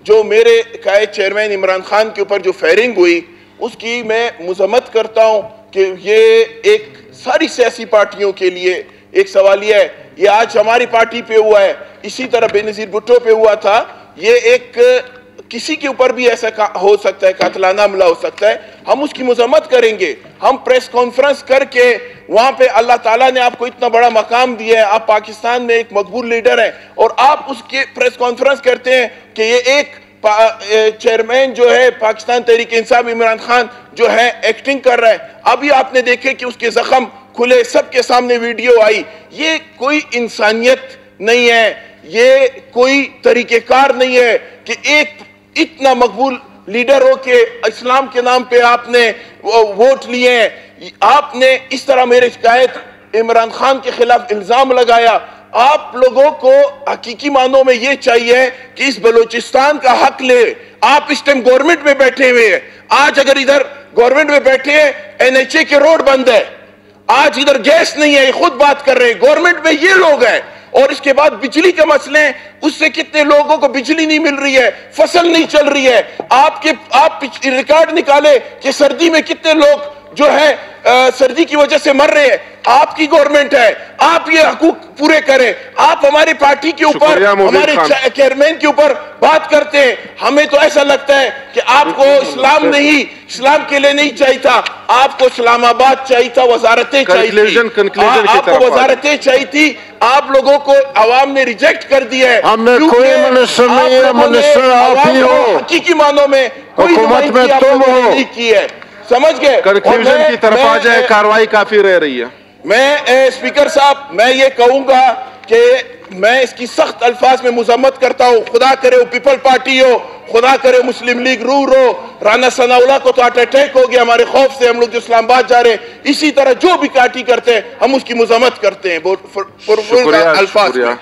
جو میرے قائد چیئرمین عمران خان کے اوپر جو فائرنگ ہوئی اس کی میں مذمت کرتا ہوں کہ یہ ایک ساری سیاسی پارٹیوں کے لیے ایک سوالیہ ہے. یہ آج ہماری پارٹی پہ ہوا ہے, اسی طرح بے نظیر بھٹو پہ ہوا تھا. یہ ایک کسی کے اوپر بھی ایسا ہو سکتا ہے, قاتلانہ حملہ ہو سکتا ہے. ہم اس کی مذمت کریں گے. ہم پریس کانفرنس کر کے وہاں پہ اللہ تعالیٰ نے آپ کو اتنا بڑا مقام دیا ہے, آپ پاکستان میں ایک مقبول لیڈر ہیں, اور آپ اس کے پریس کانفرنس کرتے ہیں کہ یہ ایک چیئرمین جو ہے پاکستان تحریک انصاف عمران خان جو ہے ایکٹنگ کر رہا ہے. ابھی آپ نے دیکھے کہ اس کے زخم کھلے, سب کے سامنے ویڈیو آئی. یہ کوئی انسانیت نہیں ہے, یہ کوئی طریقہ کار نہیں ہے کہ ایک اتنا مقبول لیڈر ہو کے اسلام کے نام پہ آپ نے ووٹ لیے ہیں. آپ نے اس طرح میرے قائد عمران خان کے خلاف الزام لگایا. آپ لوگوں کو حقیقی معنوں میں یہ چاہیے کہ اس بلوچستان کا حق لے. آپ اس ٹائم گورنمنٹ میں بیٹھے ہوئے ہیں. آج اگر ادھر گورنمنٹ میں بیٹھے ہیں, NHA کے روڈ بند ہے, آج ادھر گیس نہیں ہے, خود بات کر رہے ہیں. گورنمنٹ میں یہ لوگ ہیں, اور اس کے بعد بجلی کے مسئلے ہیں, اس سے کتنے لوگوں کو بجلی نہیں مل رہی ہے, فصل نہیں چل رہی ہے. آپ ریکارڈ نکالے کہ سردی میں کتنے لوگ جو ہے سردی کی وجہ سے مر رہے ہیں. آپ کی گورنمنٹ ہے, آپ یہ حقوق پورے کریں. آپ ہماری پارٹی کے اوپر, ہمارے چیئرمین کے اوپر بات کرتے ہیں. ہمیں تو ایسا لگتا ہے کہ آپ کو اسلام نہیں, اسلام کے لیے نہیں چاہیے تھا, آپ کو اسلام آباد چاہیے تھا, وزارتیں چاہیے تھی, آپ کو وزارتیں چاہیے تھی. آپ لوگوں کو عوام نے ریجیکٹ کر دیا ہے. ہمیں کوئی منسٹر نہیں ہے, منسٹر آپ ہی ہو, حقیقی معنوں میں کوئی حکومت میں تم ہو. نہیں کی ہے, سمجھ گئے. کنکلوژن کی طرف آ جائے, کاروائی کافی رہ رہی ہے. میں اسپیکر صاحب, میں یہ کہوں گا کہ میں اس کی سخت الفاظ میں مذمت کرتا ہوں. خدا کرے وہ پیپل پارٹی ہو, خدا کرے مسلم لیگ رور ہو. رانا ثناء اللہ کو تو ہارٹ اٹیک ہو گیا ہمارے خوف سے, ہم لوگ جو اسلام آباد جا رہے ہیں. اسی طرح جو بھی پارٹی کرتے ہیں ہم اس کی مذمت کرتے ہیں الفاظ میں.